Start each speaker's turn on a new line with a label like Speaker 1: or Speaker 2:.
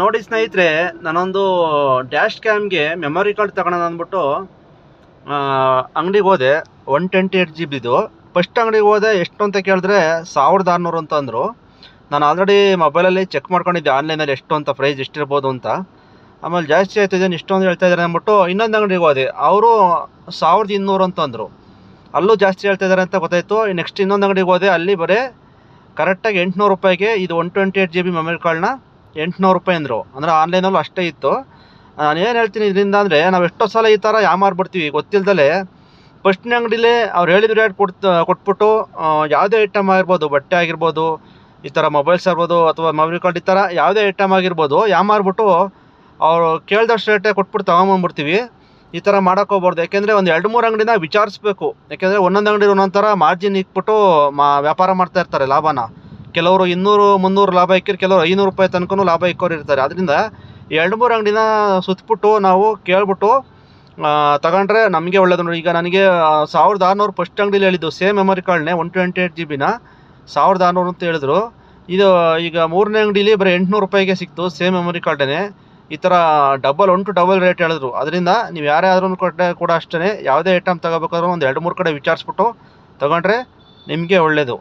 Speaker 1: ನೋಡಿ ಸ್ನೇಹಿತರೆ, ನಾನೊಂದು ಡ್ಯಾಶ್ ಕ್ಯಾಮ್ಗೆ ಮೆಮೊರಿ ಕಾರ್ಡ್ ತಗೊಳೋಣ ಅಂದ್ಬಿಟ್ಟು ಅಂಗಡಿಗೆ ಹೋದೆ. 128GB. ಫಸ್ಟ್ ಅಂಗಡಿಗೆ ಹೋದೆ, ಎಷ್ಟು ಅಂತ ಕೇಳಿದ್ರೆ 1600 ಅಂತ ಅಂದರು. ನಾನು ಆಲ್ರೆಡಿ ಮೊಬೈಲಲ್ಲಿ ಚೆಕ್ ಮಾಡ್ಕೊಂಡಿದ್ದೆ ಆನ್ಲೈನಲ್ಲಿ ಎಷ್ಟು ಅಂತ, ಪ್ರೈಸ್ ಎಷ್ಟಿರ್ಬೋದು ಅಂತ. ಆಮೇಲೆ ಜಾಸ್ತಿ ಆಯ್ತಿದ್ದೇನೆ, ಇಷ್ಟೊಂದು ಹೇಳ್ತಾ ಇದ್ದಾರೆ ಅಂದ್ಬಿಟ್ಟು ಇನ್ನೊಂದು ಅಂಗಡಿಗೆ ಹೋದೆ. ಅವರು 1200 ಅಂತ ಅಂದರು. ಅಲ್ಲೂ ಜಾಸ್ತಿ ಹೇಳ್ತಾ ಇದ್ದಾರೆ ಅಂತ ಗೊತ್ತಾಯಿತು. ನೆಕ್ಸ್ಟ್ ಇನ್ನೊಂದು ಅಂಗಡಿಗೆ ಹೋದೆ, ಅಲ್ಲಿ ಬರೀ ಕರೆಕ್ಟಾಗಿ 800 ರೂಪಾಯಿಗೆ ಇದು 128GB ಮೆಮೊರಿ ಕಾರ್ಡ್ನ 800 ರೂಪಾಯಿ ಅಂದರು. ಅಂದರೆ ಆನ್ಲೈನಲ್ಲೂ ಅಷ್ಟೇ ಇತ್ತು. ನಾನು ಏನು ಹೇಳ್ತೀನಿ ಇದರಿಂದ ಅಂದರೆ, ನಾವು ಎಷ್ಟೋ ಸಲ ಈ ಥರ ಯಾಮಾರ್ಬಿಡ್ತೀವಿ ಗೊತ್ತಿಲ್ದಲೇ. ಫಸ್ಟ್ನೇ ಅಂಗಡಿಲೇ ಅವ್ರು ಹೇಳಿದ ರೇಟ್ ಕೊಟ್ಬಿಟ್ಟು ಯಾವುದೇ ಐಟಮ್ ಆಗಿರ್ಬೋದು, ಬಟ್ಟೆ ಆಗಿರ್ಬೋದು, ಈ ಥರ ಮೊಬೈಲ್ಸ್ ಆಗಿರ್ಬೋದು, ಅಥವಾ ಮೆಮೊರಿ ಕಾರ್ಡ್, ಈ ಥರ ಯಾವುದೇ ಐಟಮ್ ಆಗಿರ್ಬೋದು, ಯಾಮಾರ್ಬಿಟ್ಟು ಅವರು ಕೇಳ್ದಷ್ಟು ರೇಟೇ ಕೊಟ್ಬಿಟ್ಟು ತೊಗೊಂಬಂದ್ಬಿಡ್ತೀವಿ. ಈ ಥರ ಮಾಡೋಕ್ಕೆ ಹೋಗ್ಬಾರ್ದು. ಯಾಕೆಂದರೆ ಒಂದು 2-3 ಅಂಗಡಿನ ವಿಚಾರಿಸ್ಬೇಕು. ಯಾಕೆಂದರೆ ಒಂದೊಂದು ಅಂಗಡಿ ಒಂದೊಂದು ಥರ ಮಾರ್ಜಿನ್ ಇಕ್ಬಿಟ್ಟು ವ್ಯಾಪಾರ ಮಾಡ್ತಾ ಇರ್ತಾರೆ ಲಾಭನ. ಕೆಲವರು 200-300 ಲಾಭ ಇಕ್ಕಿರು, ಕೆಲವರು 500 ರೂಪಾಯಿ ತನಕ ಲಾಭ ಇಕ್ಕೋರು ಇರ್ತಾರೆ. ಅದರಿಂದ 2-3 ಅಂಗಡಿನ ಸುತ್ತಬಿಟ್ಟು ನಾವು ಕೇಳ್ಬಿಟ್ಟು ತಗೊಂಡ್ರೆ ನಮಗೆ ಒಳ್ಳೇದು. ನೋಡಿ, ಈಗ ನನಗೆ 1600 ಫಸ್ಟ್ ಅಂಗಡಿಲಿ ಹೇಳಿದ್ದು ಸೇಮ್ ಮೆಮೊರಿ ಕಾರ್ಡ್ನೇ 128GBನ 1600 ಅಂತ ಹೇಳಿದ್ರು. ಇದು ಈಗ ಮೂರನೇ ಅಂಗಡಿಲಿ ಬರೀ 800 ರೂಪಾಯಿಗೆ ಸಿಕ್ತು, ಸೇಮ್ ಮೆಮೊರಿ ಕಾರ್ಡೇ. ಈ ಥರ ಡಬಲ್ ರೇಟ್ ಹೇಳಿದ್ರು. ಅದರಿಂದ ನೀವು ಯಾರೇ ಆದ್ರೂ ಕೂಡ ಅಷ್ಟೇ, ಯಾವುದೇ ಐಟಮ್ ತಗೋಬೇಕಾದ್ರೂ ಒಂದು 2-3 ಕಡೆ ವಿಚಾರಿಸ್ಬಿಟ್ಟು ತಗೊಂಡ್ರೆ ನಿಮಗೆ ಒಳ್ಳೆಯದು.